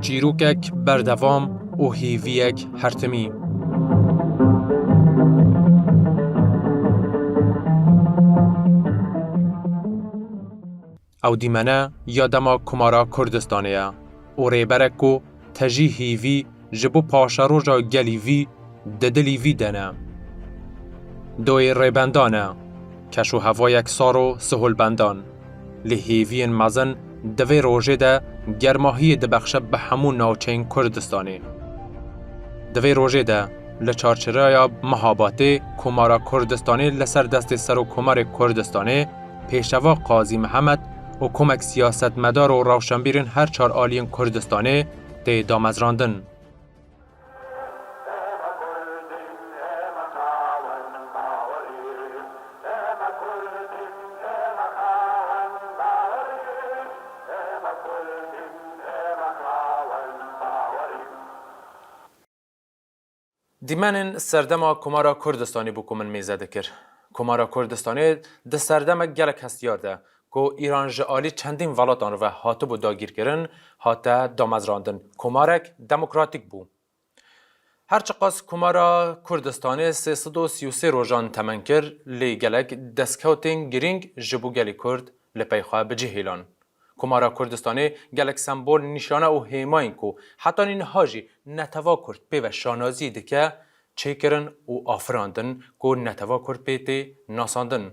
چیروکک بردوام و هیویک هرتمی. او دیمنه یادما کمارا کردستانه و ریبرکو تجی هیوی جبو پاشاروجا گلیوی ددلیوی دنه. دوی ریبندانه کشو هوایک سارو سهول بندان لهیوین مزن دوی روژه ده گرماهی دبخشه به همون ناوچین کردستانه. دوی روژه ده لچارچرایا مهاباته کمارا کردستانه لسر دست سر و کمار کردستانه پیشوا قاضی محمد و کمک سیاست مدار و روشنبیرین هر چار آلین کردستانه ده دامزراندن. دیمنن سردما کمارا کردستانی بو کومن میزه دکر. کمارا کردستانی ده سردما گلک هستیار ده که ایران جالی چندین ولاتان رو هاتو بو داگیر کرن هاتا دامزراندن. کمارک دموکراتیک بو. هرچقاس کمارا کردستانی 333 روزان تمن کر لی گلک دسکوتین گرینگ جبو گلی کرد لپیخواه بجهیلان. کمارا کردستانی گلک سمبول نشانه و هیماین کو حتی این هاجی نتوا کرد پی و شانازی دکه چه کرن و آفراندن کو نتوا کرد پی تی ناساندن.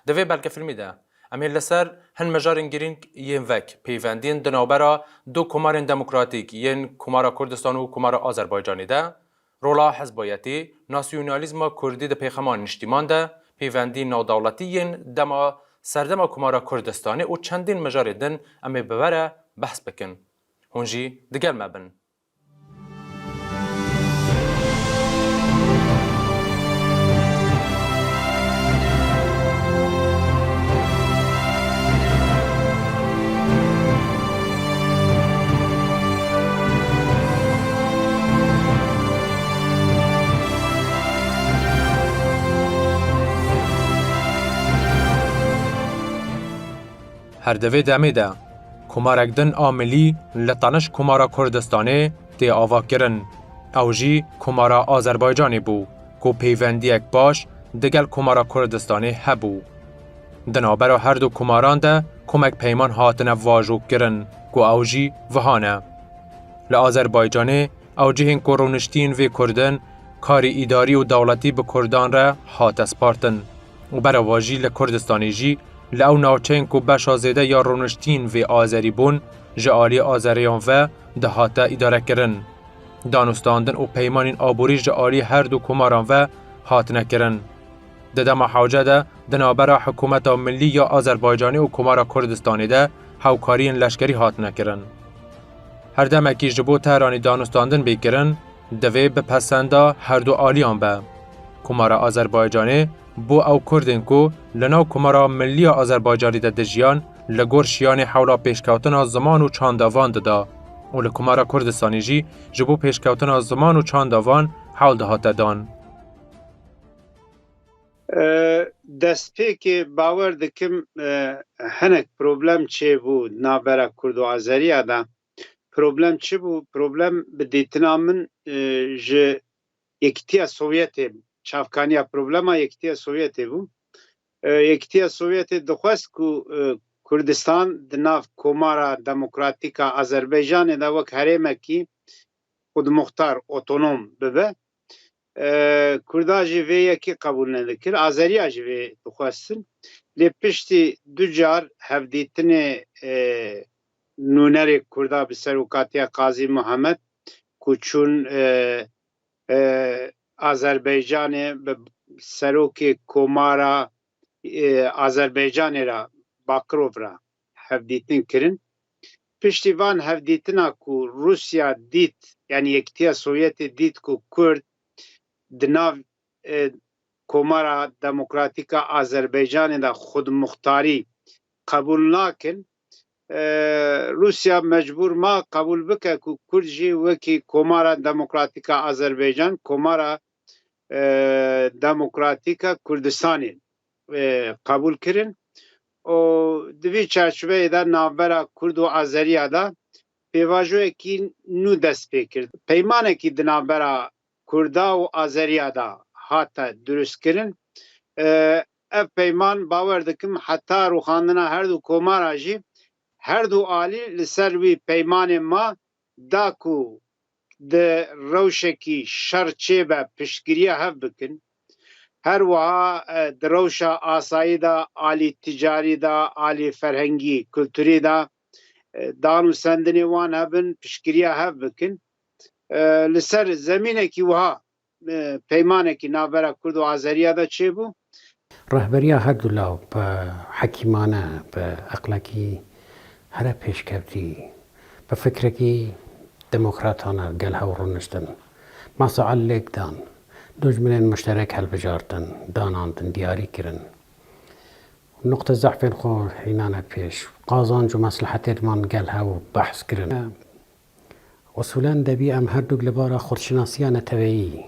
دوی بلکه فیلمی ده. امیل لسر هن مجارن گرینگ ین وک پیوندین دنابرا دو کمارن دموکراتیک ین کمارا کردستان و کمارا آذربایجانی ده رولا حزبایتی ناسیونالیزم کردی ده پیخمان نشتیمان ده پیوندین نودولتی ین دما سردما کمارا کردستانی و چندین مجاردن امی ببره بحث بکن. هونجی دگر مبن. هر دوی دمه ده کمارکدن آملی لطنش کمارا کردستانه تی آوا کرن. او جی کمارا آذربایجانی بو که پیوندیک باش دگل کمارا کردستانه هبو. دنابرا هر دو کماران ده کمک پیمان هاتن واجو کرن که او جی وحانه. لآذربایجانه او جهین که رونشتین وی کردن کاری اداری و دولتی به کردان را هات اسپارتن و برا واجی لکردستانی جی لأو ناوچین کو بشازیده یا رونشتین و آذری بون جعالی آذریان و دهاتا اداره کرن. دانستاندن و پیمانین آبوری جعالی هر دو کماران و هات نکرن. ددما حوجه ده دنابرا حکومت ملی یا آذربایجانی و کمارا کردستانی ده هاوکارین لشکری هات نکرن. هر دمکی جبو تهرانی دانستاندن بیکرن دوی به پسنده هر دو آلیان به. کمارا آذربایجانی بو او کردن کو لناو کمارا ملی آذربایجانی ده دجیان لگور شیان حولا پیشکوتن زمان و چانداوان ده و لکمارا کردستانی جی جبو پیشکوتن زمان و چانداوان حول ده هاته دان. دست پیک باور دکم هنک پروبلم چه بود نابرا کرد و آذری ده پروبلم چه بود؟ پروبلم بدیتنا من جه یکتیا سوویتی چافکانیا پروبلما یکتیا سوویتی بود. یکتیا سوویتی دخواست که کردستان دناف کمارا دموکراتیکا آذربایجان ده وک هرمکی خود مختار اتونوم ببه. کردا جوی یکی قبول ندکر آذری جوی دخواستن لی پشتی دو جار هفدیتن نونر کردا بسروکاتی قاضی محمد کچون آذربایجان سروک کمارا آذربایجان را باکروف را هفدیتن کرن پشتیوان هفدیتنا کو روسیا دیت یعنی یکتیا سوویت دیت کو کرد دناو کمارا دموکراتیکا آذربایجان دا خود مختاری قبول ناکن روسیا مجبور ما قبول بکه که کرجی وکی کمارا دموکراتیکا آذربایجان کمارا دموکراتیکا کردستانی قبول کرن و دوی چارچوبه دا نابرا کرد و آذریه دا پیواجوه کی نو دست پی کرد. پیمانه کی دنابرا کردا و آذریه دا حتی درست کرن. اف پیمان باور دکم حتی روخاندنا هر دو کومارا جی هر دو آلی لسر وی پیمان ما داکو ده روشکی شرچه به پشگیری هف بکن. هر وها ده روشا آسایی دا آلی تجاری دا آلی فرهنگی کلتوری دا دانو سندنی وان هبن پشگیری هف بکن. لسر زمینه کی وها پیمانه کی نابرا کرد و آذریه دا چه بو؟ رهبری هر دو لاو به حکیمانه به اقلاکی هر پیش کردی به فکرکی دموکراتانه گل ها رونشتن مسائل لیک دان دجمن مشترک هل بجارتن داناندن دیاری کرن نقطه ضعف خو حینانه پیش قازان جو مصلحت من گل ها بحث کرن اصولا دبی ام هر دو لبارا خودشناسی نتویی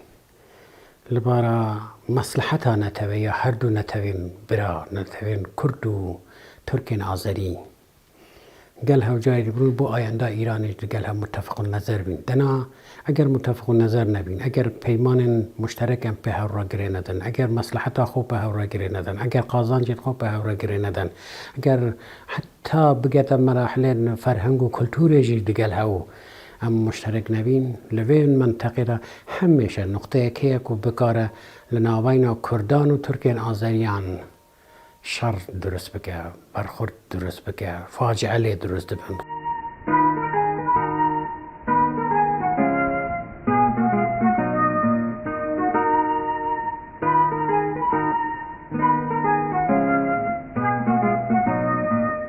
لبارا مصلحتا نتوی یا هر دو نتوین برا نتوین کرد و ترکین آذری گل ها جای برون بو آینده ایرانی گل ها متفق نظر بین دنا اگر متفق نظر نبین اگر پیمان مشترک به ها را گره ندن اگر مصلحتا خوب به ها را گره ندن اگر قازان جد خوب به ها را گره ندن اگر حتی بگت مراحل فرهنگ و کلتور جید گل ها ام مشترک نبین لوین منطقه را همیشه نقطه که کو بکاره لناوین کردان و ترکین آذریان شر درست بکه برخورد درست بکه فاجعه درست بکن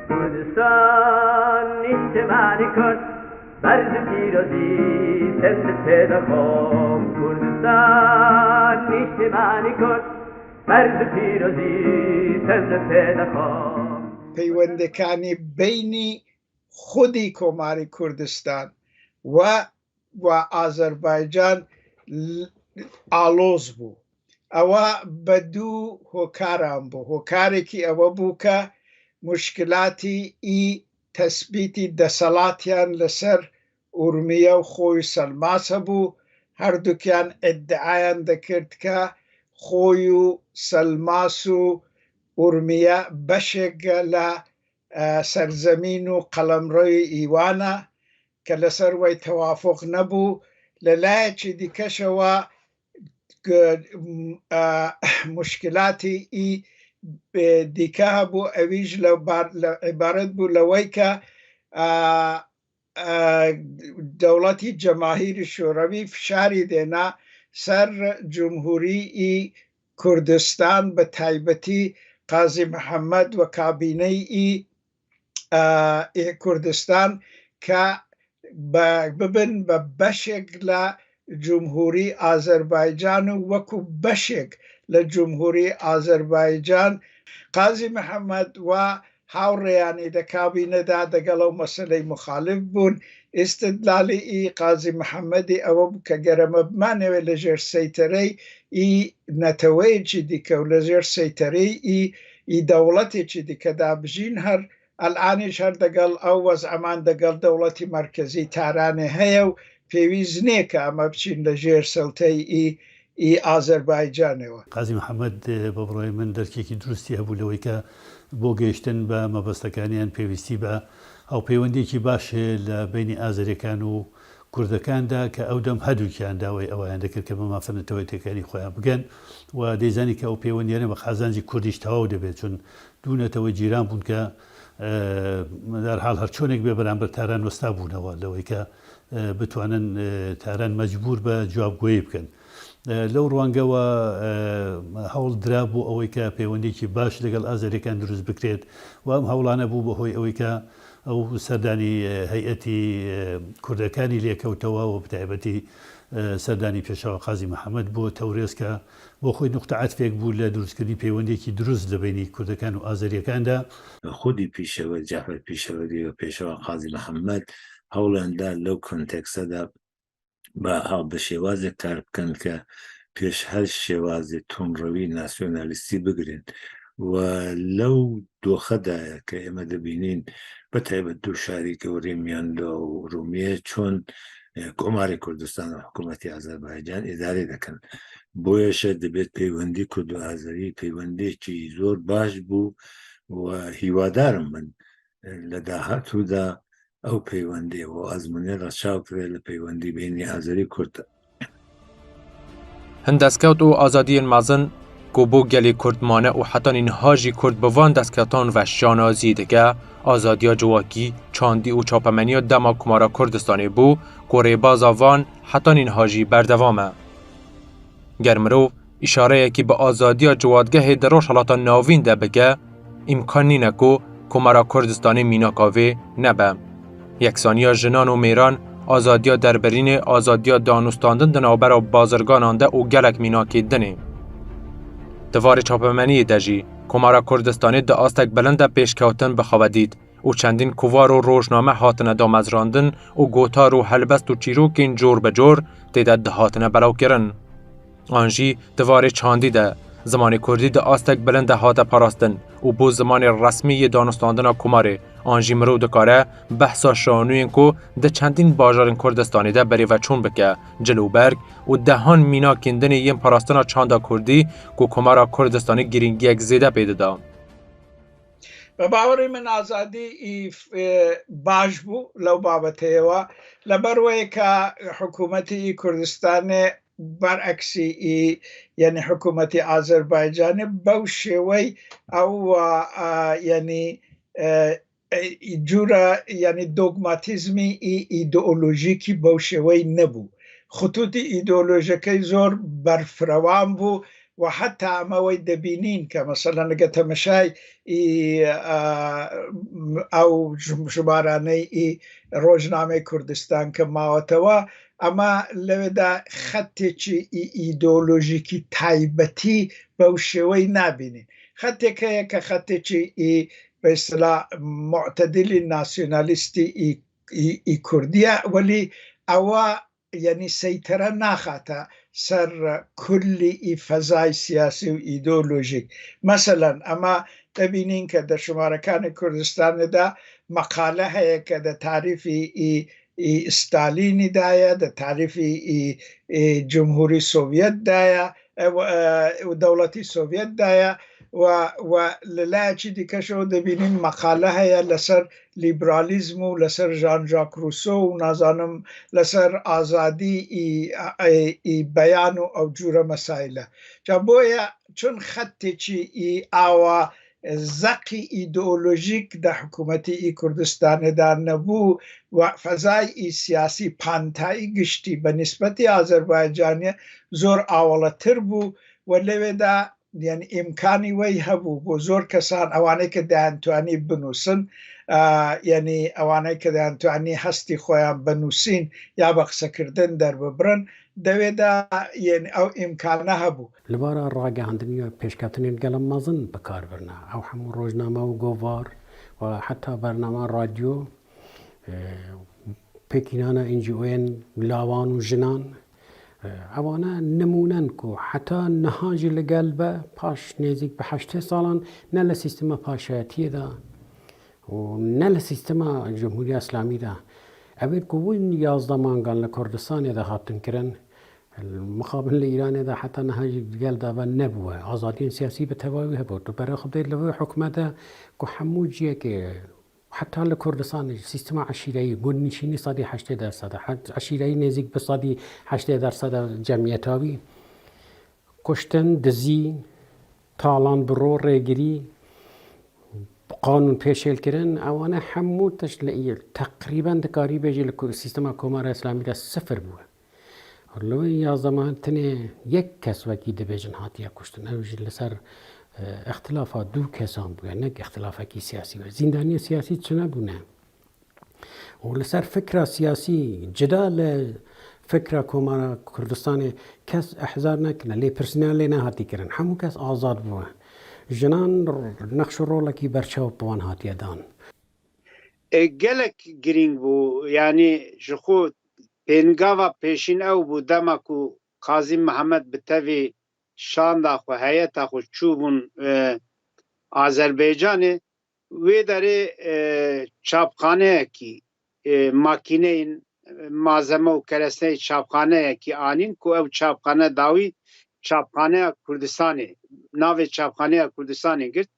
کردستان اجتماعی کرد برز پیروزی سند پیدا کن کردستان اجتماعی کرد برز پیروزی سند پیدا کن پەیوەندەکانی بینی خودی کۆماری کوردستان و ئازەربایجان ئالۆز بوو. ئەوە بە دوو هۆکاران بوو. هۆکارێکی ئەوە بوو کە مشکلاتی تەسبیتی دەسەڵاتیان لەسەر ئورمیە و خۆی سەلماسە بوو. هەردووکیان ئیدعایان دەکرد کە خۆی و سەلماس و ئورمیە بەشێک لە سەرزەمین و قەڵەمڕۆی ئیوانە کە لەسەر وی تەوافق نەبوو. لەلایەکی دیکەشەوە مشکلاتی دیکە هەبوو ئەویش عیبارەت بوو لەوەی کە دەوڵەتی جەماهیری شوروی فشاری دێنا سەر جمهوری کوردستان بە تایبەتی قازی محەممەد و کابینەی کوردستان کە ببن بە بەشێک لە جمهوری ئازەربایجان و وەکو بەشێک لە جمهوری ئازەربایجان قازی محەممەد و هاوڕێیانی لە کابینەدا دەگەڵ ئەو مەسەلەی مخالف بوون. ئێستدلالی قازی محەممەدی ئەوە بوو کە گەرەمە بمانەوێت لە ژێر سەیتەرەی نەتەوەیەکی دیکە و لە ژێر سەیتەرەی دەوڵەتێکی دیکەدا بژین. هەر ئەلعانیش هەر دەگەڵ ئەو وەزعەمان دەگەڵ دەوڵەتی مەرکەزی تارانێ هەیە و پێویست نییە کە ئەمە بچین لە ژێر سەوتەی ئازەربایجانەوە. قازی محەممەد بە بڕۆی من دەرکێکی دروستی هەبوو لەوەی کە بۆ گەیشتن بە مەبەستەکانیان پێویستی بە هاوپەیوەندێکی باش لە بینی ئازەریەکان و کوردەکاندا کە ئەو دەم هەردووکیان داوای ئەویان دەکرد کە بەمافەنەتەوەی تێکانی خۆیان بگەن و دەیزانی کە ئەو پەیوەندیانە بە خازانجی کوردیش تەواو دەبێت چون دوونەتەوەی جیران بوون کە دەرحاڵ هەر چۆنێک بێ بەرامبەر تاران وەستا بوونەوە لەوەی کە بتوانن تاران مەجبور بە جوابگوۆیی بکەن. لەو ڕوانگەوە هەوڵ درا بوو ئەوەی کە پەیوەندێکی باش لەگەڵ ئازەریەکان دروست بکرێت و ئەم هەوڵانە بوو بەهۆی ئەوەی کە ئەو سەردانی هەیئەتی کوردەکانی لێکەوتەوە و بتایبەتی سەردانی پێشەوە قازی محەممەد بۆ تەورێز کە بۆ خۆی نقطە عەتفێک بوو لە دروستکردنی پەیوەندێکی دروست لە بینی کوردەکان و ئازەریەکاندا. خودی پیشەوە جعفەر پیشەوەری و پێشەوە قازی محەممەد هەوڵیاندا لەو کۆنتێکسەدا بە شێوازێک کار بکەن کە پێش هەر شێوازی تۆمڕەوی ناسیۆنالیستی بگرن ولو دۆخەدایە کە ئێمە دەبینین بەتایبەت دوو شاری گەورەمیان لە ڕومیە چۆن کۆماری کوردستان و حکوومەتی ئازەربایجان ئیدارە دەکەن بۆیەشە دەبێت پەیوەندی کورد و ئازەری پەیوەندێکی زۆر باش بوو و هیوادارم من لە داهاتوودا ئەو پەیوەندی و ئەزمونێ ڕەچاوکرێت لە پەیوەندی بینی ئازەری کوردە هەندەستکەوت و ئازادیên mezin ku bû gelê Kurdmane û hetanîn ha jî Kurd bi van destketan ve şanaziyê dike, azadiya civakî, çandî û çapemeniya dema Komara Kurdistanê bû ku rêbaza van hetanîn ha jî berdewam e. Ger mirov îşareyekî bi azadiya ciwatgehê di Rojhilata Navîn de bike, îmkan nîne ku Komara Kurdistanê mînaka vê nebe. Yeksaniya jinan û mêran, azadiya derberînê, azadiya danûstandin di navbera bazirganan de û gelek mînakê dinê. Di varê çapemeniyê de jî, Komara Kurdistanê di astek bilind de pêşkewtin bixwedît û çendîn kuvar û rojname hatine damezrandin û gotar û helbest û çîrokên cor bi cor têde dihatine belavkirin. An jî di varê çandî de, zimanê Kurdî di astek bilind de hate parastin û bû zimanê resmî yê danûstandina Komarê. An jî mirov dikare behsa şanûyên ku di çendîn bajarên Kurdistanê de berêveçûn bike, cilûberg û dehan mînakên dinê yên parastina çanda Kurdî ku Komara Kurdistanê girîngiyek zêde pê dida. بە باوەڕی من ئازادی باش بوو لەو بابەتەیەوە لەبەرەوەی کە حکوومەتی کوردستانê بەرعکسی یعنی حکوومەتی ئازەربایجانê بەو شێوەی ئەو یعنی جورە یعنی دۆگماتیزمی ئیدئۆلۆژیکی بەو شێوەی نەبوو خطوتی ئیدۆلۆژەکەی زۆر بەرفرەوان بوو و حتا ئەمەوەی دەبینین کە مەسەلەن لەگە تەمەشای ئەو ژمارانەی ڕۆژنامەی کوردستان کە ماوەتەوە ئەمە لەوێدا خەتێکی ئیدۆلۆژیکی تایبەتی بەو شێوەی نابینین خەتێک هەیە کە خەتێکی بە ئیستیلاح معتەدلی ناسیۆنالیستی کوردیە وەلی ئەوە یعنی سەیتەرە ناخاتە سەر کولی فەزای سیاسی و ئیدۆلۆژیک مەسەلەن ئەمە دەبینین کە دە ژمارەکانی کوردستاندا مەقالە هەیە کە دە تاریفی ستالینی دایە دە تاریفی جمهوری سۆڤێت دایە و دەوڵەتی سۆڤێت دایە و لەلایەکی دیکەشەوە دەبینین مەقالە هەیە لەسەر لیبرالیزم و لەسەر ژان ژاک روسۆ و نازانم لەسەر ئازادی بەیان و ئەو جورە مەسایلە جا بۆیە چون خەتێکی ئاوا زەقی ئیدئۆلۆژیک دە حکوومەتی کوردستانێدا نەبوو و فەزای سیاسی پانتایی گشتی بە نیسبەتی ئازەربایجانیە زۆر ئاوەڵەتر بوو و لەوێدا یعنی ئیمکانی وەی هەبوو بۆ زۆر کەسان ئەوانەی کە دایانتوانی بنووسن یعنی ئەوانەی کە دایانتوانی هەستی خۆیان بنووسین یا بە قسەکردن دەرببرن دەوێدا یعنی ئەو ئیمکانە هەبوو لەبارە ڕاگەاندنی پێشکەوتنێن گەلم مەزن بەکاربرنا ئەو هەموو ڕۆژنامە و گۆڤار و حتا بەرنامە رادیۆ پێکینانە NGO'n لاوان و ژنان ئەوانە نمونەن و حتا نەهاژی لەگەل بە پاش نێزیک بە 8 ساڵان نە لە سیستمە پاشایەتیەدا و نە لە سیستمە جمهوری ئەسلامیدا ئەبێت کوون 11 مانگان لە کوردستانێدا هاتنکردن مقابل لە ئیرانێدا حتا نەهاژی گەلدا بە نەبووە ئازادیین سیاسی بە تەواوی هەبوو و بەرە خبدەیت لەوەی حکومەتە و هەموو جیەکێ حتا لە کوردستان سیستما عشیرەیی گوندنشینی سادی 80% عشیرەیی نێزیک بە سادی 80% جەمیەتاوی کوشتن دزی تاڵان بڕۆ ڕێگری قانون پێشێلکردن ئەوانە هەموو تەش لە تقریبان دەکاری بێژی لە سیستما کۆمارە ئیسلامیدا سفر بووە لەوەی 11 تنێ یەک کەس وەکی دەبێژن هاتیە کوشتن ئەوژی لەسەر اختلافات دوو کەسان بووە نەک اختلافێکی سیاسی وە زیندانی سیاسی چ نەبوونە و لەسەر فکرە سیاسی جدا لە فکرە کۆمارە کوردستانی کەس ئەحزار نەکردە لێ پرسیان لێ نەهاتیکردن هەموو کەس ئازاد بووە ژنان نەخش و ڕۆڵێکی بەرچاو بوان هاتیەدان gelek girîng bû yanî ji xwe pêngava pêşîn ew bû dema ku Qazî Mihemed bi tevê şanda xwe heyeta xwe çûbûn Azerbaycan'ı ve deri çapkhane ki makineyin malzeme u keresne çapkhane ki anin ku ev çapkhane davi çapkhane Kurdistan'ı nave çapkhane Kurdistan'ı girt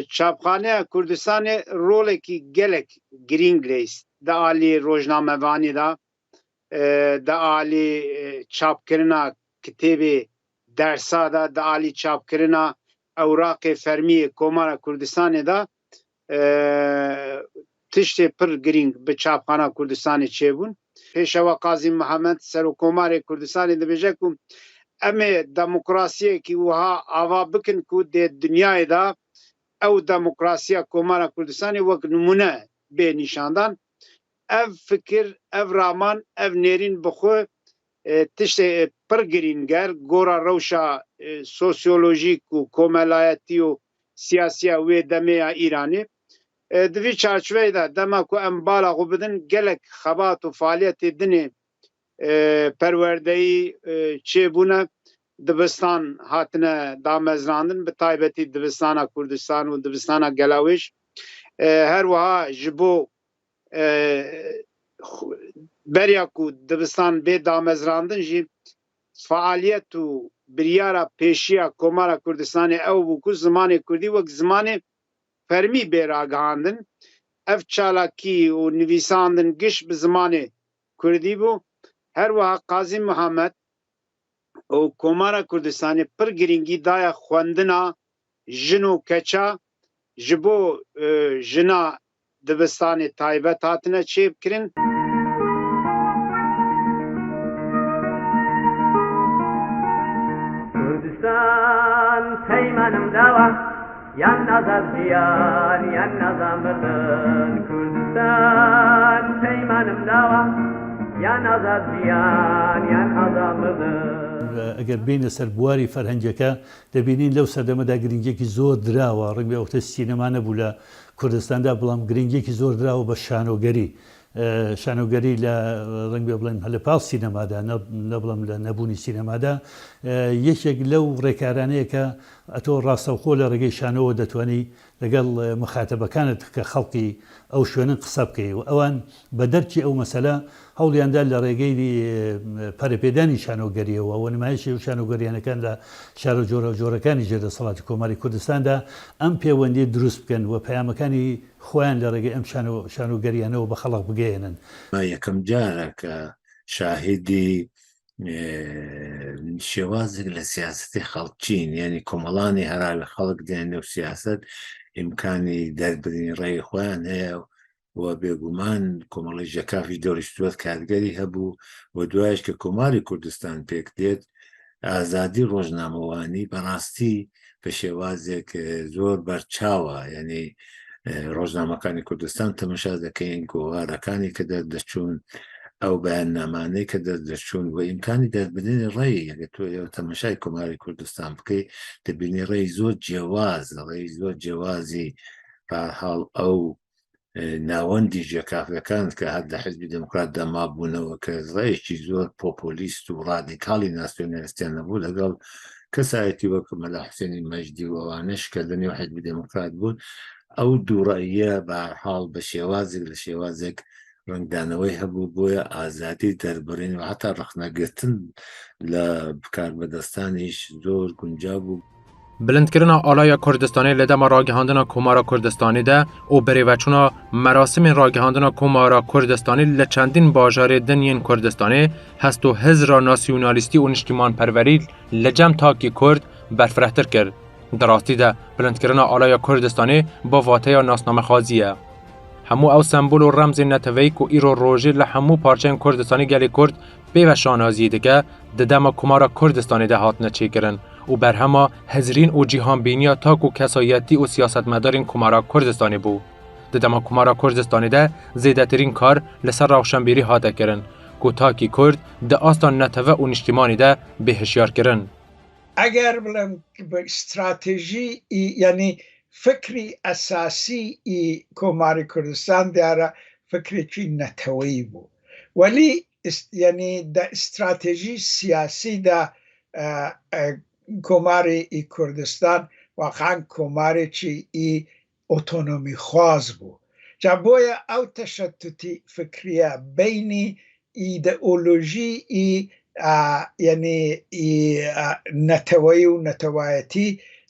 çapkhane Kurdistan'ı role ki gelek Greengrace da ali rojnamevani da ali çapkirina kitabi dersa da ali çapkirina اوراق فرمی کمار کردستان دا تشت پر گرینگ به چاپخانه کردستان چه بون پیشوا قاضی محمد سر کمار کردستان دا بجه کم اما دموکراسی کی وها آوا بکن کو ده دنیای دا او دموکراسی کمار کردستان وک نمونه به نشاندن اف فکر اف رامان اف نرین بخو تشت پر گرینگر گورا روشا سوسیولوژیک و کوملایتی و سیاسی و دمه ایرانی دوی چارچوه دا دما کو ام بالا بدن گلک خبات و فعالیت دنی پروردهی چه بونه دبستان هاتنه دامزراندن به تایبتی دبستان کردستان و دبستان گلاویش هر وها جبو بریا کو دبستان به دامزراندن جی فعالیت و بریارا پیشیا کمارا کردستان او بکو زمان کردی وک زمان فرمی بیراگاندن اف چالاکی و نویساندن گش به زمان کردی بو هر وها قاضی محمد او کمارا کردستان پر گرینگی دایا خوندنا جنو کچا جبو جنا دبستان تایبت هاتنه چه بکرن Kurdistan peymanım dava yan nazar ziyan yan nazar mırdın Kurdistan peymanım dava yan nazar ziyan yan nazar mırdın ئەگەر بینە سەر بواری فەرهەنگەکە دەبینین لەو سەردەمەدا گرنگێکی زۆر دراوە ڕنگ بە ئەوتە سینەما نەبوو لە کوردستاندا بەڵام گرنگێکی زۆر دراوە بە شانۆگەری لە ڕنگ بێ بڵێن لە پاڵ سینەمادا نەبڵم لە نەبوونی سینەمادا یەکێک لەو ڕێکارانەیە کە ئەتۆ ڕاستەوخۆ لە ڕێگەی شانەوە دەتوانی لەگەڵ مخاتەبەکانت کە خەڵقی ئەو شوێنن قسە بکەی و ئەوان بە دەرکی ئەو مەسەلە هەوڵیاندا لە ڕێگەی پەرەپێدانی شانۆگەریەوە و نمایشی و شانۆگەریانەکان لە شار و جۆرەکانی ژێردەسەڵاتی کۆماری کوردستاندا ئەم پەیوەندی دروست بکەن و پەیامەکانی خۆیان لە ڕێگەی ئەم شانۆگەریانەوە بە خەڵق بگەێنن یەکەم جارە کە شاهدی شێوازێک لە سیاستی خەڵکین یعنی کۆمەڵانی هەرا لە خەڵک دێنێ و سیاست ئیمکانی دەربرنی ڕێی خۆیان هەیە و بێگومان کۆمەڵی ژەکافی دەوریشتووەت کارگەری هەبوو و دوایش کە کۆماری کوردستان پێک دێت ئازادی ڕۆژنامەوانی بەڕاستی بە شێوازێک زۆر بەرچاوە یعنی ڕۆژنامەکانی کوردستان تەمەشا دەکەین گۆوارەکانی کە دەردەچوون ئەو بەیاننامانەی کە دەردەچوون و ئیمکانی دەربرنی ڕێی ئەگە تۆ تەمەشای کۆماری کوردستان بکەی دەبینی ڕێی زۆر جیاواز ڕێی زۆر جیاوازی بەحاڵ ئەو ناوەندی ژێکافەکان کە هەر لە حیزبی دموکرات دەمابوونەوە کە ڕێیەکی زۆر پۆپۆلیست و ڕادیکاڵی ناسیۆنالیستیان نەبوو لەگەڵ کەسایەتی وەکو مەلا حوسێنی مەجدی و ئەوانەش کە لە نێو حیزبی دموکرات بوون ئەو دووڕەیە بەحاڵ بە شێوازێک لە شێوازێک ڕنگدانەوەی هەبوو بۆیە ئازادی دەربڕین و حتا ڕخنەگرتن لە بکاربەدەستانیش زۆر گونجاو بوو. بلندکردنا آلای کردستانی لدما راگهاندنا کمارا کردستانی ده و بریوچونا مراسم راگهاندنا کمارا کردستانی لچندین باجار دنین کردستانی هست و هزرا ناسیونالیستی و نشتیمان پروری لجم تاکی کرد برفرهتر کرد. دراستی ده بلندکردنا آلای کردستانی با واته ناسنامه خازیه. همو او سمبول و رمز نتویک و ایرو روژی لحمو پارچین کردستانی گلی کرد بیوشان آزیده که ددما کمارا کردستانی ده هات نچی کرن و برهما هزرین و جیهان بینیا تاک و کسایتی و سیاست مدارین کمارا کردستانی بو. ددما کمارا کردستانی ده زیده ترین کار لسر روشنبیری هاته کرن که تاکی کرد ده آستان نتوه و نشتیمانی ده به هشیار کرن. اگر بلم استراتژی یعنی فکری اساسی کماری کردستان داره فکری چی نتوی بو ولی یعنی دا استراتژی سیاسی دا کماری کردستان واقعا کۆمارێکی ئۆتۆنۆمی خواز بوو. جا بۆیە ئەو تەشەتوتی فکریە بینی ئیدئۆلۆژی یعنی نەتەوەی و نەتەوایەتی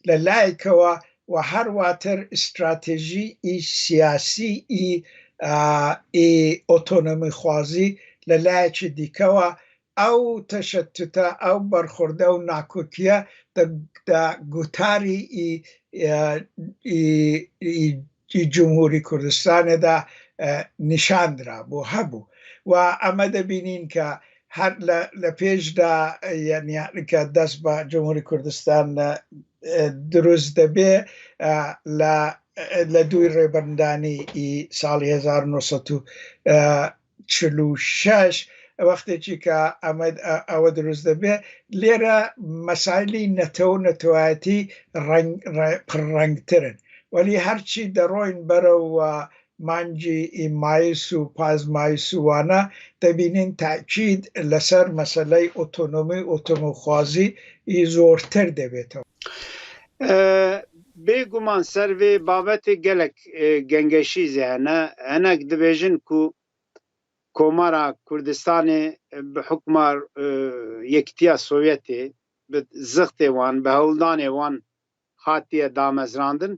لە لایەکەوە و هەرواتر استراتێژی سیاسی ئۆتۆنۆمی خوازی لە لایەکی دیکەوە ئەو تەشەتوتە ئەو بەرخوردە و ناکۆکیە گوتاری جمهوری کوردستانێدا نیشاندرا بۆ هەبوو و ئەمە دەبینین کە هەر لە پێشدا کە دەست بە جمهوری کوردستان دروست دەبێ لە دوی ڕێبەرندانی ساڵی 1946 وەختێکی کە ئەوە دروست دەبێ لێرە مەسایلی نەتەوە نەتەوایەتی پڕڕەنگترن وەلی هەرچی دەڕۆین بەرەوە مانجی مایس و پازمایس وانە دەبینین تاکید لەسەر مەسەلەی ئۆتۆنۆمی ئۆتۆمۆخوازی زۆرتر دەبێتەوە. بێگومان سەرێ بابەتی gelek گەنگەشی زیانە هەنێک دەبێژن ku کۆمارا کوردستانê bi hukma Yekîtiya Sovyetê bi zixtê wan bi hewldanê wan hatiye damezrandin.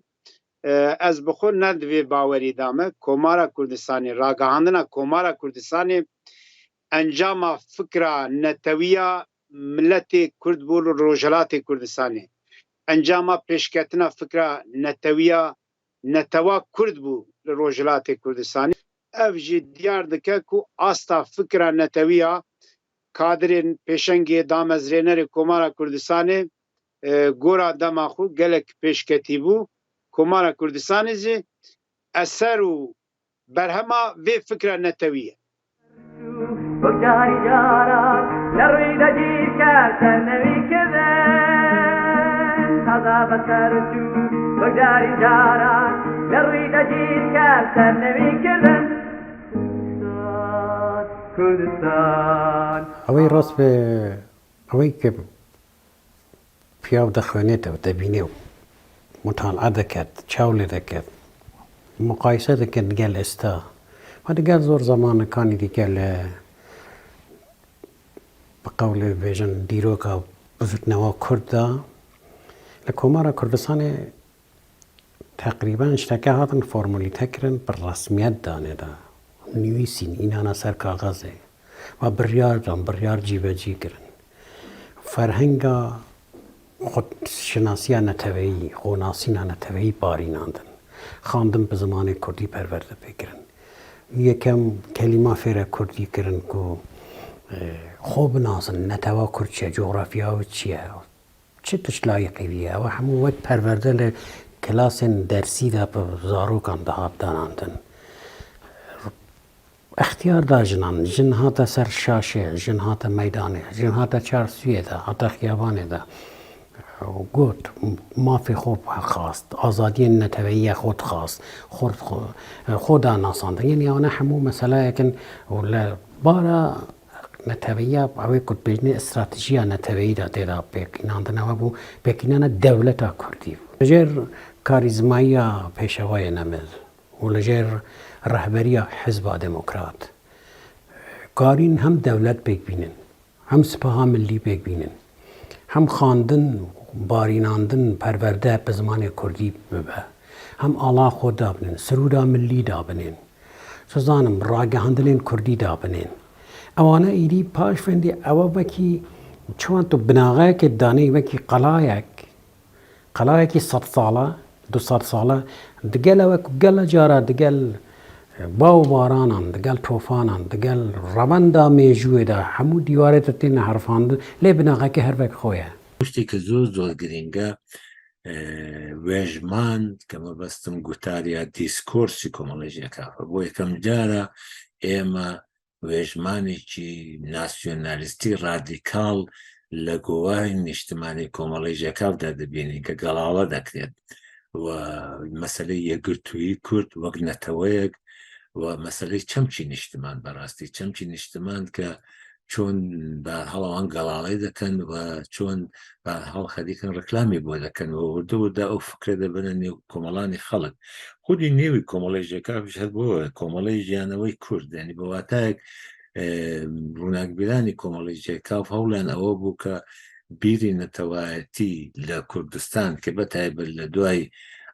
Ez bi xwe ne divê bawerî dame Komara Kurdistanê ragihandina Komara Kurdistanê encama fikra netewiya milletê Kurd bû li Rojhilatê Kurdistanê. Encama pêşketina fikra netewiya netewa Kurd bû li Rojhilatê Kurdistanê. Ev jî diyar dike ku asta fikra netewiya kadrên pêşengê damezrênerê Komara Kurdistanê gora dema xwe gelek pêşketî bû. Komara Kurdistanê jî eser û berhema vê fikra netewî ye. ئەوەی ڕاست بێ ئەوەی کە پیاو دەخوێنێتەوە دەبینێ و مطالعە دەکات چاو لێ دەکات مقایسە دەکات گەل ئێستا و دەگەل زۆر زەمانەکانی دیکە لە بە قەولێ بێژن دیرۆکە بزوتنەوە کورددا لە کۆمارە کوردستانê تقریبان شتەکە هاتن فۆرمۆلیتەکردن بە ڕەسمیەت دانێدا نویسین ئینانە سەر کاغەزێ و بڕیاردان بڕیار جیبەجی کردن فەرهەنگە خودشناسیە نەتەوەیی خۆناسیە نەتەوەیی باریناندن خواندن بە زمانی کوردی پەروەردە پێکردن یەکەم کەلیما فێرە کوردی کردن و خۆ بناسن نەتەوە کورد چیە جۆغرافیاوە چییە چ تشت لایەقیویە ئەوە هەموو وەک پەروەردە لە کلاسên دەرسیدا بە زارۆکان دەهات داناندن اختیار دا ژنان ژن هاتە سەر شاشێ ژن هاتە مەیدانێ ژن هاتە چارسوێدا هاتە خیابانێدا گوت مافی خۆ خواست ئازادیە نەتەوەییە خۆت خواست خۆدا ناساندن یعنی ئەوانە هەموو مەسەلایەکن لە بارە نەتەوەییە ئەوەی کوردبێژنی ئەستراتیژیە نەتەوەییدا تێدا پێکیناندنەوە بوو پێکینانە دەوڵەتە کوردی لەژێر کاریزماییە پێشەوایە نەمێت و لەژێر ڕەهبەریە حیزبا دموکرات کارین هەم دەوڵەت پێکبینن هەم سپاها ملی پێکبینن هەم خواندن باریناندن پەروەردە بە زمانی کوردی ببە هەم ئاڵا خۆ دابنێن سرودا ملی دابنێن سوزانم ڕاگەهاندنێن کوردی دابنێن ئەوانە ئیدی پاش فێندی ئەوە وەکی چۆن تو بناغەیەکت دانەی وەکی قەڵایەکی 100 ساڵە 200 ساڵە دگەلەوە گەلە جارە دگەل باو بارانان دگەل تۆفانان دگەل ڕەوەندا مێژوێدا هەموو دیوارێتە تێنە هەرفاندن لێ بناغەکە هەروەک خۆیە شتێکە زۆر گرینگە وێژمان کە مەبەستم گوتاریە دیسکۆرسی کۆمەڵێژیەکە بۆ یەکەم جارە ئێمە وێژمانێکی ناسیۆنالیستی ڕادیکاڵ لە گۆوای نیشتمانی کۆمەڵێژیەکەدا دەبینین کە گەڵاوە دەکرێت و مەسەلەی یەکگرتووی کورد وەک نەتەوەیەک و مەسەلەی چەمچی نیشتمان بەڕاستی چەمچی نیشتمان کە چۆن بە هەڵەوان گەڵاڵی دەکەن و چۆن بە هەڵ خەریکن ڕکلامی بۆ دەکەن و وردەوەدا ئەو فکرە دەبنە نێو کۆمەڵانی خەڵک خودی نێوی کۆمەڵی ژێکاویش هەر بۆ کۆمەڵی ژیانەوەی کورد ینی بە واتایەک ڕووناکبیرانی کۆمەڵی ژێکاو هەوڵیان ئەوە بوو کە بیری نەتەوایەتی لە کوردستان کە بەتایبەت لە دوای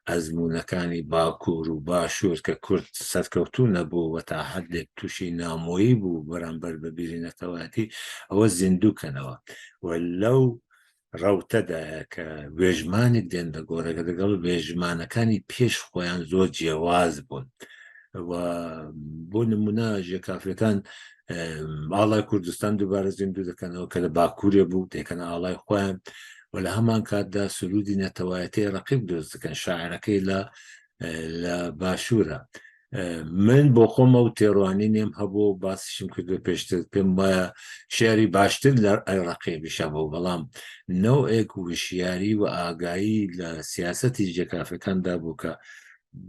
ئەزمونونەکانی باکوور و باشوور کە کورد سەرکەوتوو نەبوو و تا حدێک تووشی نامۆیی بوو بەرامبەر بە بیری نەتەوایەتی ئەوە زیندووکەنەوە و لەو ڕەوتەدایە کە وێژمانێک دێنە گۆرەکە لەگەڵ وێژمانەکانی پێش خۆیان زۆر جیاواز بوون و بۆ نمونە ژێکافەکان ئاڵای کوردستان دووبارە زیندوو دەکەنەوە کە لە باکوورێ بوو دەکەنە ئاڵای خۆیان و لە هەمان کاتدا سرودی نەتەوایەتی ڕقیب دۆست دەکەن شاعرەکەی لە باشوورە من بۆ خۆمە و تێڕوانی نێم هەبوو باسیشم کردو پێشتر پێم وایە شێری باشتر لە ڕقیبیشە بوو بەڵام نەوەیەک وشیاری و ئاگایی لە سیاسەتی ژێکافەکاندا بوو کە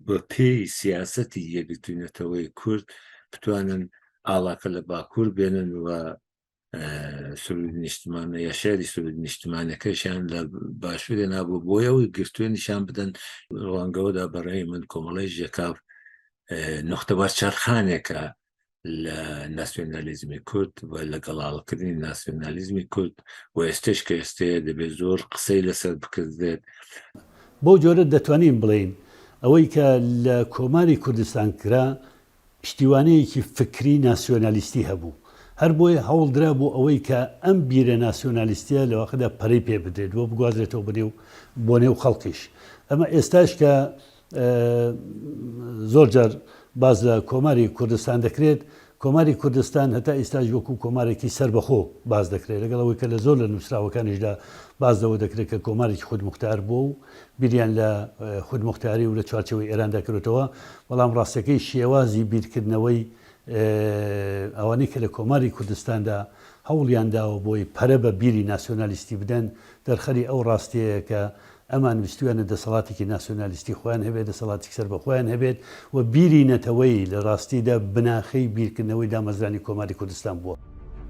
بە پێی سیاسەتی یەکگرتوونەتەوەی کورد بتوانن ئاڵاکە لە باکوور بێنن و سرودی نیشتمانە یا شێری سرودی نیشتمانەکەشیان لە باشوورێ نابوو بۆیە ئەوی گرتووە نیشان بدەن ڕوانگەوەدا بەڕێی من کۆمەڵی ژێکاف نقطەبار چارخانێکە لە ناسیۆنالیزمی کورد و لە گەڵاڵکردنی ناسیۆنالیزمی کورد و ئێستش کە ئێستەیە دەبێت زۆر قسەی لەسەر بکردێت بۆ جۆرە دەتوانین بڵین ئەوەی کە لە کۆماری کوردستان کرا پشتیوانەیەکی فکری ناسیۆنالیستی هەبوو هەر بۆیە هەوڵدرا بۆ ئەوەی کە ئەم بیرە ناسیۆنالیستیە لەواقعدا پەرەی پێ بدرێت بۆ بگوازرێتەوە بۆ نێو خەڵکیش ئەمە ئێستاش کە زۆر جار باز لە کۆماری کوردستان دەکرێت کۆماری کوردستان هەتا ئێستاش وەکو کۆمارێکی سربەخۆ باز دەکرێت لەگەڵەوەی کە لە زۆر لە نووسراوەکانیشدا بازەوە دەکرێت کە کۆمارێکی خودمختار بوو و بیریان لە خودمختاری و لە چوارچەوەی ئێراندا کردەوە بەڵام ڕاستەکەی شێوازی بیرکردنەوەی ئەوانەی کە لە کۆماری کوردستاندا هەوڵیانداوە بۆی پەرە بە بیری ناسیۆنالیستی بدەن دەرخەری ئەو ڕاستەیە کە ئەمان ویستویانە دەسەڵاتێکی ناسیۆنالیستی خۆیان هەبێت دەسەڵاتی سەر بە خۆیان هەبێت و بیری نەتەوەی لە ڕاستیدا بناخەی بیرکردنەوەی دامەزرانی کۆماری کوردستان بووە.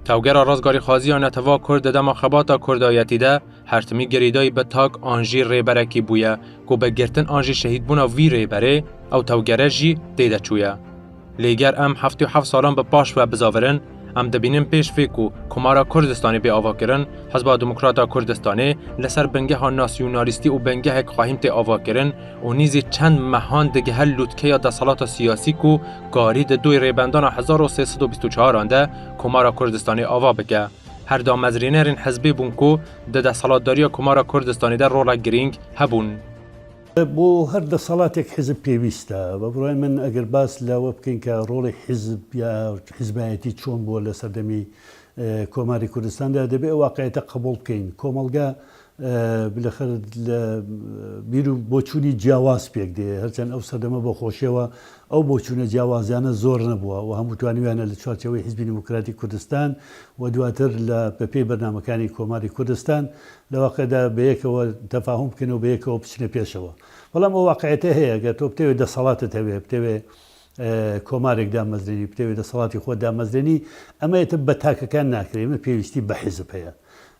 تاوگەرە ڕازگاری خازیە نەتەوا کورد دەدەما خەباتە کوردایەتیدا هەرتمی گەریدای بە تاک ئانژی ڕێبەرێکی بووە و بەگرتن ئانژی شەهید بوونا وی ڕێبەرێ ئەو تاوگەرەژی تێدەچوویە. لێگەر ئەم 77 ساڵان بە پاش و بزاورن ئەم دەبینن پێش فێک و کۆمارە کوردستانی بێ ئاواکردن حەزبا دموکراتە کوردستانی لەسەر بنگەها ناسیۆنالیستی و بنگەهێک خواهیم تێ ئاواکردن و نیزی چەند مەهان دەگەهەل لوتکەیە دەسەڵاتە سیاسیک و گاری دە دوی ڕێبەندانە 1324 کۆمارە کوردستانی ئاوا بکە. هەردا مەزرینەرین حەزبی بوون و دە دەسەڵاتداریە کۆمارە کوردستانیدا ڕۆڵە گرنگ هەبوون. بۆ هەر دەسەڵاتێک حزب پێویستە بە بڕای من ئەگەر باس لەوە بکەین کە ڕۆڵی حزب یا حزبایەتی چۆن بووە لە سەردەمی کۆماری کوردستاندا دەبێت واقعیەتە قبول بکەین کۆمەڵگا بلەخەر لە بیر و بۆچوونی جیاواز پێک دێ هەرچەند ئەو سەردەمە بە خۆشیەوە ئەو بۆچوونە جیاوازیانە زۆر نەبووە و هەموو توانیویانە لە چوارچەوەی حیزبی دیموکراتی کوردستان و دواتر لە بەپێی بەرنامەکانی کۆماری کوردستان لەواقعدا بەیەکەوە تەفاهم بکەنەوە بەیەکەوە بچنە پێشەوە بەڵام ئەو واقعیەتە هەیە گە تۆ بتەوێت دەسەڵاتت هەوێ بتەوێت کۆمارێک دامەزرێنی بتەوێت دەسەڵاتی خۆت دامەزرێنی ئەمەیەتە بە تاکەکان ناکرێت ئمە پێویستی بە حیزب هەیە.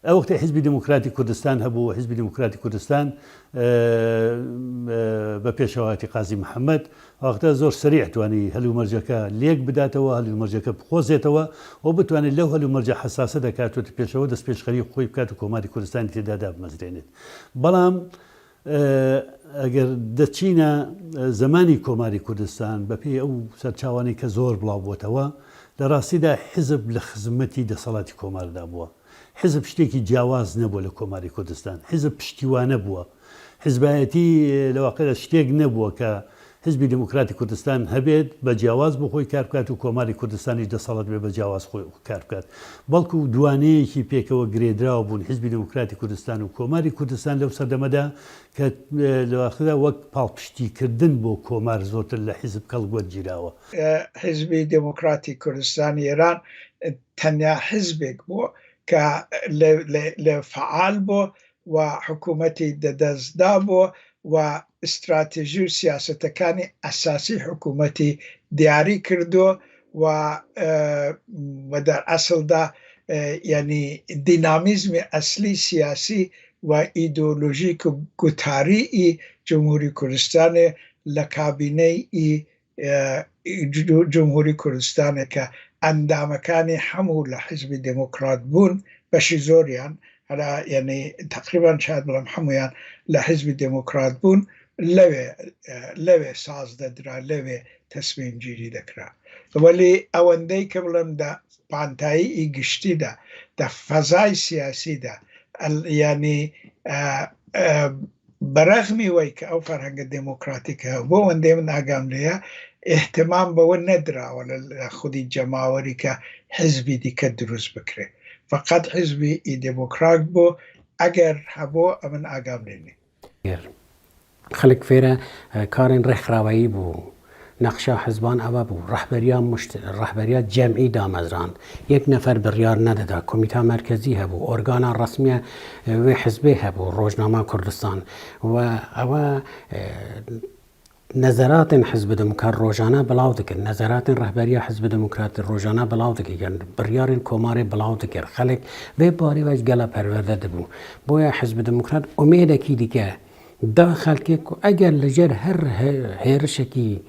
ئەو وەختە حیزبی دیموکراتی کوردستان هەبوو حیزبی دیموکراتی کوردستان بە پێشەوەتی قازی محەممەد وەختە زۆر سریع توانی هەلومەرجەکە لێک بداتەوە هەلومەرجەکە بخۆزێتەوە و بتوانێت لەو هەلومەرجە حساسە دەکاتوە پێشەوە دەست پێشخەری خۆی بکات و کۆماری کوردستانی تێدادا بمەزرێنێت. بەڵام ئەگەر دەچینە زمانی کۆماری کوردستان بەپێی ئەو سەرچاوانی کە زۆر بڵاو بووتەوە لە ڕاستیدا حیزب لە خزمەتی دەسەڵاتی کۆماردا بووە. حزب شتێکی جیاواز نەبووە لە کۆماری کوردستان حزب پشتیوانە بووە حزبایەتی لەواقعدا شتێک نەبووە کە حزبی دیموکراتی کوردستان هەبێت بە جیاواز بۆ خۆی کار بکات و کۆماری کوردستانی دەسەڵات بێ بە جیاواز خۆی کار بکات بەڵکو دوانەیەکی پێکەوە گرێدراوە بوون حزبی دیموکراتی کوردستان و کۆماری کوردستان لەو سەردەمەدا کە لەواقعدا وەک پاڵپشتیکردن بۆ کۆمار زۆرتر لە حیزب کەڵک وەرگیراوە. حزبی دیموکراتی کوردستانی ئێران تەنیا حزبێک بووە کە لە فعال بۆ و حکوومەتی دەدەستدا بۆ و استراتیژی و سیاسەتەکانی ئەساسی حکوومەتی دیاری کردو و دەر ئەسڵدا يعني ديناميزم اصلي سياسي و ايدئولوژیک گوتاری جمهوری کردستان لکابینه جمهوری کردستان که اندامکانی همو لحزب دموکرات بون بشی زوریان هلا يعني تقريبا شاهد بلام حمويان لحزب دموكرات بون لوي ساز ددرا لوي تصميم جيري دكرا ولي اوندي كبلم دا بانتاي ايقشتي دا فضاي سياسي دا يعني برغمي ويك او فرهنگ ديمقراطيك بو وندي من اقام ليا اهتمام بو ندرا ولا خودي جماوري كحزبي دي كدروز بكري فقط حزبي ديمقراط بو اگر هبو من اقام ليني خلق فيرا كارن رخ راوي بو نقشا حزبان أبا بو رهبريات جمعي دامزران یک نفر بریار نداده کمیته مرکزی هبو ارگان رسمی و حزبی هبو روزنامه کردستان و او نظرات حزب دموکرات روزانه بلاو دکر نظرات رهبری حزب دموکرات روزانه بلاو دکر بریار کماری بلاو دکر خلق و باری وجه گلا پرورده دبو بویا حزب دموکرات امید کی دیگه داخل که اگر لجر هر هرشکی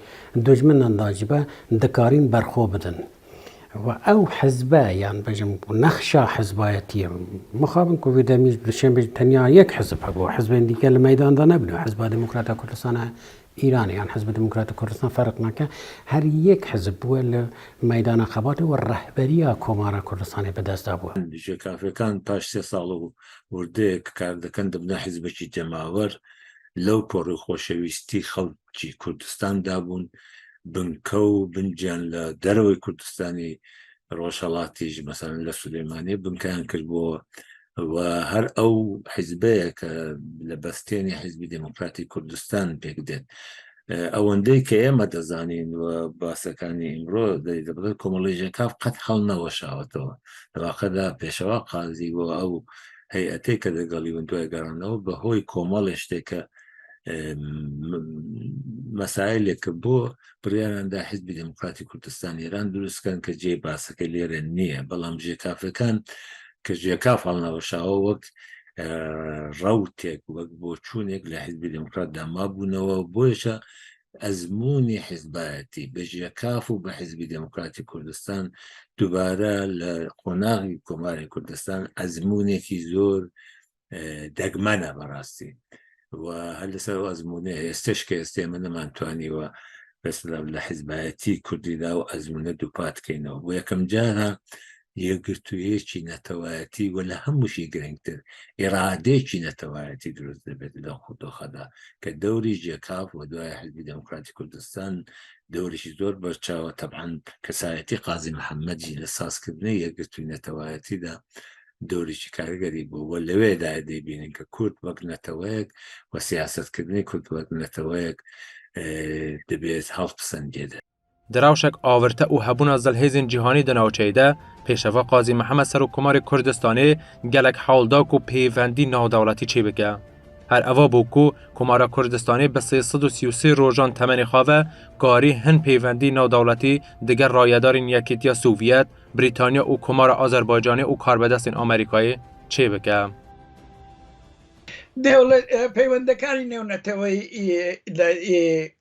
دجمن انداجبه دکارین برخو بدن و او حزبه يعني بجم نخشى حزبایتی مخابن که ویدمیز بشن بج تنیا یک حزب هبو حزب دیگه الميدان دا نبنو حزب دموکرات کردستان ایران يعني حزب دموکرات کردستان فرق نکه هر یک حزب بو میدان خبات و رهبری کمار کردستان به دست دابو کافی کان پاش 3 سال ورده کاردکن دبنا حزبکی جماور لو پۆڕی خۆشەویستی خەڵکی کوردستان دابوون بنکە و بنجیان لە دەرەوەی کوردستانی ڕۆژهەڵاتیش مەسەڵەن لە سولەیمانیە بنکەیان کردبووە و هەر ئەو حیزبەیە کە لە بەستێنی حیزبی دموکراتی کوردستان پێک دێت ئەوەندەی کە ئێمە دەزانین و باسەکانی ئیمڕۆ دەبڵێت کۆمەڵی ژێکاف قەت هەڵ نەوەشاوەتەوە لەواقعدا پێشەوا قازی بۆ ئەو هەیئەتەی کە دەگەڵی و دوای گەڕانەوە بەهۆی کۆمەڵێ شتێکە مەسائلێکە بۆ بڕیاراندا حیزبی دموکراتی کوردستان ئێران دروستکەن کە جێی باسەکە لێرە نییە بەڵام ژێکافەکان کە ژێکاف هەڵنەوەشاوە وەک ڕەوتێک وەک بۆچوونێک لە حیزبی دموکراتدا مابوونەوە بۆیشە ئەزمموی حیزبایەتی بە ژێکاف و بە حیزبی دموکراتی کوردستان دووبارە لە قۆناغی کۆماری کوردستان ئەزمموونێکی زۆر دەگمەنە بەڕاستی و هەر لەسەر ئەزممونێ ئێستش کە ئێستێ من نەمانتوانیوە بەسلام لە حیزبایەتی کوردیدا و ئەزممونە دووپاتکەینەوە بۆ یەکەم جارە یەکگرتوویەکی نەتەوایەتی و لە هەمووشی گرنگتر ئێرادێکی نەتەوایەتی دروست دەبێت لە خودۆخەدا کە دەوری ژێکاف و دوای حیزبی دموکراتی کوردستان دەوریشی زۆر بەرچاوە تەبعاً کەسایەتی قازی محەممەدی لە سازکردنی یەکگرتووی نەتەوایەتیدا دەوریی کارگەری بوو و لەوێدا دەیبینین کە کورد وەک نەتەوەیەک و سیاستکردنی کورد وەک نەتەوەیەک دەبێت هەڵپسەندێدا دراوشک آورته او هبونا زلهیزین جهانی دناوچیده پیشوا قاضی محمد سروکمار کردستانی گلک حالداک و پیوندی ناودولتی چی بگه. هر اوا بوکو کمارا کردستانی به 333 روزان تمنی خواه گاری هن پیوندی ناودولتی دیگر رایدارین یکیتیا سوویت، بریتانیا و کمارا آذربایجانی و کاربدستین آمریکایی چی بگه. دولت پەیوەندەکانی نێونەتەوەی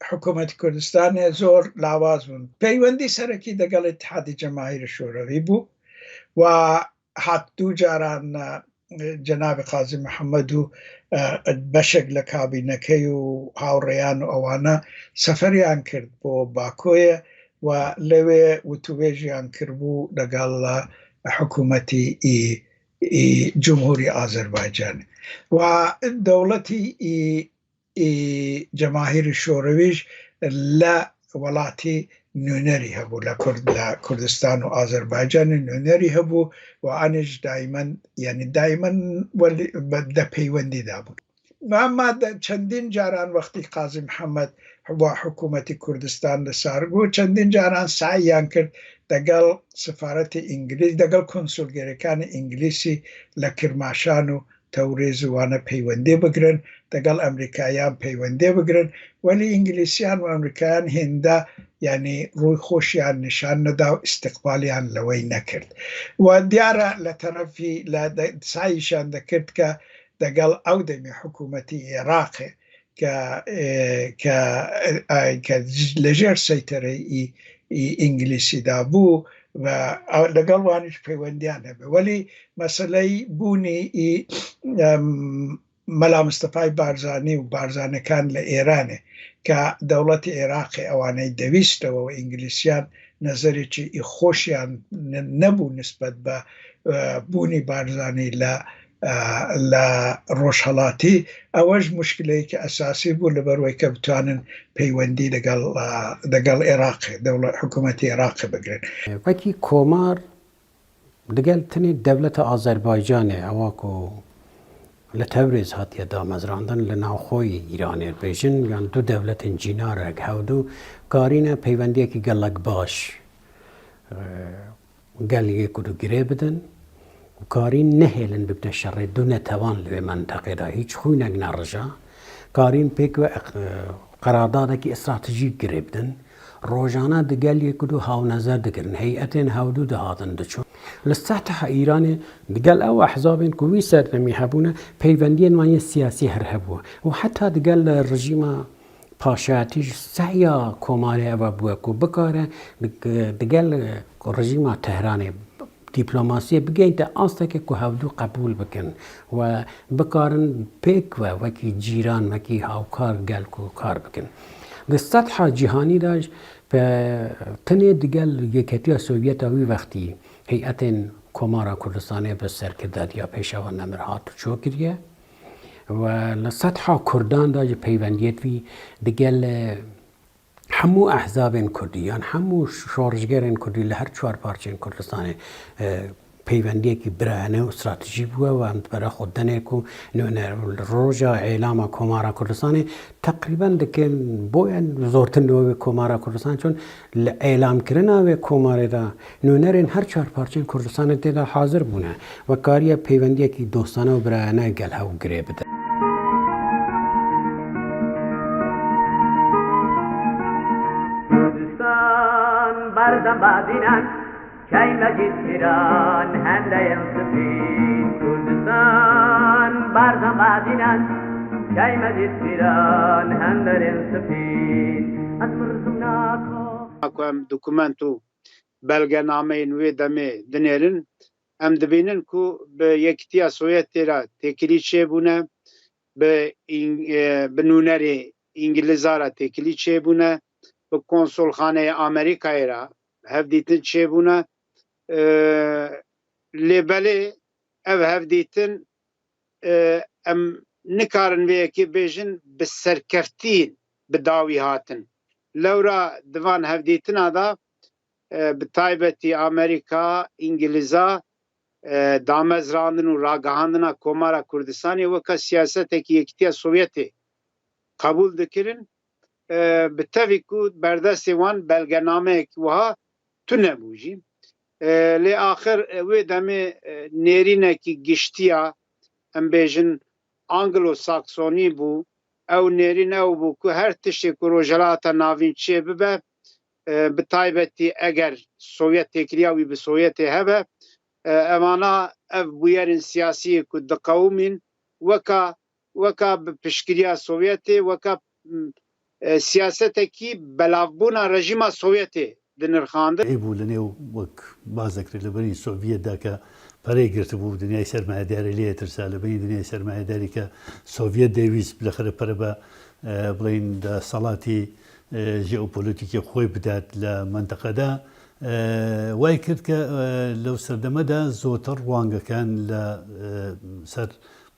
حکوومەتی کوردستان زۆر لاواز بوون پەیوەندی سەرەکی دەگەڵ اتحادی جەماهیر شوروی بوو و هات دوو جاران جەنابی قازی محەممەد و بەشێک لە کابینەکەی و هاوڕێیان و ئەوانە سەفەریان کرد بۆ باکۆیە و لەوێ وتوێژیان کردبوو لەگەڵ حکوومەتی جمهوری ئازەربایجان و دەوڵەتی جەماهیری شۆڕەویش لە وڵاتی نوێنەری هەبوو لە کوردستان و ئازەربایجانی نوێنەری هەبوو و ئەنیش دایمەن دە پەیوەندیدا بوو ئەمما چەندین جاران وەختی قازی محەممەد بۆ حکوومەتی کوردستان لەسار بوو چەندین جاران سعیان کرد دەگەڵ سفارەتی ئینگلیس دەگەڵ کۆنسولگەرەکانی ئینگلیسی لە کرماشان و تەورێز وانە پەیوەندی بگرن دەگەڵ ئەمریکایان پەیوەندی بگرن وەلی ئینگلیسیان و ئەمریکایان هێندە یعنی ڕووی خۆشیان نیشان نەدا و استقبالیان لەوەی نەکرد و دیارە لە تەرەفی لە سایشان دەکرد کە دەگەڵ ئەو دەمی حکوومەتی عێراقێ کە لەژێر سەیتەرەی ئینگلیسیدا بوو و لەگەڵ وانش پەیوەندیان هەبێ وەلی مەسلەی بوونی مەلا مستەفای بارزانی و بارزانەکان لە ئێرانێ کە دەوڵەتی عێراقی ئەوانەی دەویستەوە و ئینگلیسیان نەزەرێکی خۆشیان نەبوو نسبەت بە بوونی بارزانی لە ڕۆژهەڵاتی ئەوەش مشکلەیەکی ئەساسی بوو لەبەرەوەی کە بتوانن پەیوەندی لەگەڵ عێراقی دەوڵەت حکوومەتی عێراقی بگرن وەکی کۆمار دەگەل تنی دەوڵەتە ئازەربایجانێ ئەواکۆ لە تەورێز هاتیە دامەزراندن لە ناوخۆی ئیرانێ بێژن یان دوو دەوڵەتن جینارێک هەودوو کارینە پەیوەندیەکی گەڵک باش گەلیەک و گرێ بدن و کارین نەهێلن ببنە شەڕێ دوو نەتەوان لێ منتەقێدا هیچ خوینێک نەڕژە کارین پێکوە قەراردادێکی ئەستراتیژیک گرێ بدن ڕۆژانە دگەلیەک و هاونەزەر دەگرن هەیئەتێن هەودوو دەهاتن دەچوون لە سەحتە ئیرانێ دگەل ئەو ئەحزابێن کو وی سەردەمی هەبوونە پەیوەندیان وانە سیاسی هەر هەبووە و حتا دگەل لە ڕژیمە پاشایەتیش سەحیا کۆمارێ ئەوە بووە و بکارە دگەل ڕژیمە تەهرانێ دیپلۆماسیە بگەینتە ئاستێکێک و هەودوو قبول بکەن و بکارن پێکوە وەکی جیران وەکی هاوکار گەلک و کار بکەن لە سەحتە جیهانیداش تنێ دگەل یەکەتیە سۆڤیەتەوی وەختی هەیئەتێن کۆمارە کوردستانێ بە سەرکرددادیا پێشەوە نەمر هات و چۆ کردیە و لە سەحتە کورداندا پەیوەندیەتی دگەل هەموو ئەحزابێن کوردیان هەموو شۆڕژگەرێن کوردی لە هەر چوار پارچەین کوردستانێ پەیوەندیەکی برایانە و استراتیژی بووە و بەرە خۆدنێک و ڕۆژە ئێلامە کۆمارە کوردستانی تقریبان دەکەن بۆیان زۆرترەوە کۆمارە کوردستان چۆن لە ئێلامکردناوێ کۆمارێدا نوێنەرێن هەر چوار پارچەین کوردستانە تێدا حاضر بوونە و کاریە پەیوەندیەکی دۆستانە و برایانە گەل هەو گرێ بدە بردم بعدینن کی مجید ایران هنده سفید کردستان بردم بعدینن کی مجید ایران هنده سفید از مرزم ناکو ام دوکومنتو بەڵگەنامەی نوێ دەمێ دنێرن ئەم دەبینن کو بە یەکتیا سۆڤێتێرا تێکیلی چێبوونە بە نوونەرێ ئینگلیزارە تێکیلی چێبوونە بە کۆنسۆڵخانەیە ئامریکایرا هەفدیتن چێبوونە لێبەلێ ئەو هەفدیتن ئەم نکارن وەیەکی بێژن بە سەرکەفتین بداوی هاتن لەورا دڤان هەفدیتنادا bi taybetî Amerîka, İngiliza damezrandin û ragihandina Komara Kurdistanê weka siyasetekî Yekîtiya Sovyetê qebûl dikirin bi tevî ku berdestê wan belgenameyek wiha tune bû jî lê axir wê demê nêrînekî giştiya em bêjin Anglo-Saksonî bû ew nêrîn ew bû ku her tiştê ku rojhilata navîn çê bibe bi taybetî eger Sovyet têkiliya wî bi Sovyetê hebe evana ev bûyerên siyasiyê ku diqewimîn weka bi piştgiriya Sovyetê weka siyasetekî belavbûna rejîma Sovyetê dinirxandin. بوو لە نێو وەک بازەکرێت لە بەری سۆڤیەتدا کە پەرەی گرتبوو دنیای سەرمایهداری لێ ترسا لە بەری دنیای سەرمایهداری کە سۆڤیەت دەویست بلەخرە پەرە بە بڵین دەسەڵاتی ژێئۆپۆلیتیکی خۆی بدات لە منتەقەدا وای کرد کە لەو سەردەمەدا زۆرتر ڕوانگەکان لە سەر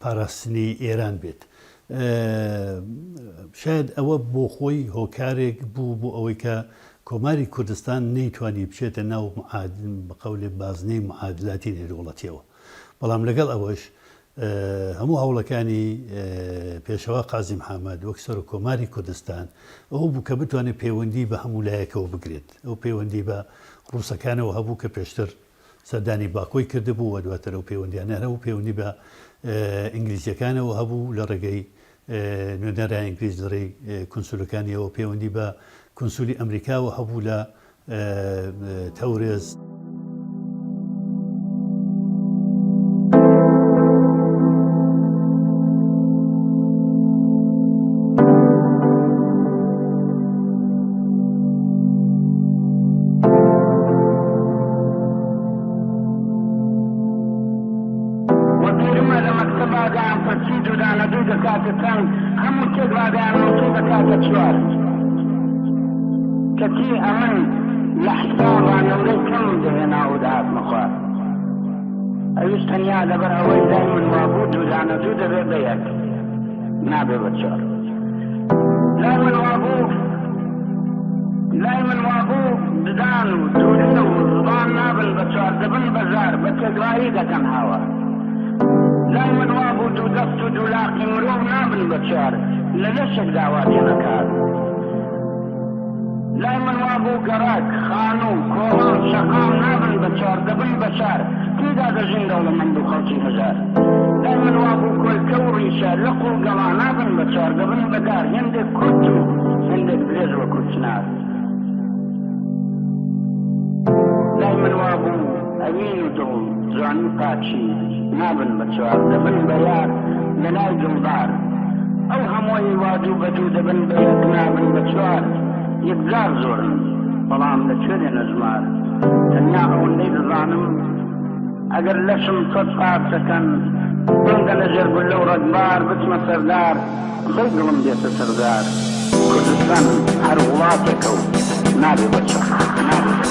پاراستنی ئێران بێت شاید ئەوە بۆ خۆی هۆکارێک بوو بۆ ئەوەی کە کۆماری کوردستان نەیتوانی بچێتە ناو بە قەولێ بازنەی معادلاتی نێودەوڵەتیەوە بەڵام لەگەڵ ئەوەش هەموو هەوڵەکانی پێشەوە قازی محەممەد وەک سەر و کۆماری کوردستان ئەو بوو کە بتوانێت پەیوەندی بە هەموو لایەکەوە بگرێت ئەو پەیوەندی بە ڕووسەکانەوە هەبوو کە پێشتر سەردانی باکۆی کردبوو و دواتر ئەو پەیوەندیانە و پەیوەندی بە ئینگلیزیەکانەوە هەبوو لە ڕێگەی نوێنەرە ئینگلیز لەڕێی کونسولەکانیەوە پەیوەندی بە کنسولی ئەمریکاوە هەبوو لە تەورێز. كتير أمن لحساب عن أمريكا دهنا ودعات مخار أيستن يا دبر أوي دايما موجود ودعنا جودة بيك نابي بتشار دايما موجود بدانو توليو وزبان نابل بتشار دبن بزار بتقرأي دا كان هوا دايما موجود ودفتو دولاقي مروم نابل بتشار للشك دعواتي نكار دايما وابو قراك خانو كوران شقام نابن بشار دبن بشار كيدا دجين دولة مندو خلصي هزار دايما وابو كل كوري شار لقو قما نابن بشار دبن بدار يندك كتو يندك بليز وكتنار دايما وابو أمين دول زعني قاتشي نابن بشار دبن بيار لناي جمدار أو هموي واجو بدو دبن بيك نابن بشار يبزار زورن بلان لشوري نزمار تنياغو الليل الظانم اگر لشم تطفار سكن بند نجر بلو ردبار بسم سردار بيقلم ديت سردار كردستان هر غلاتكو نابي بچه نابي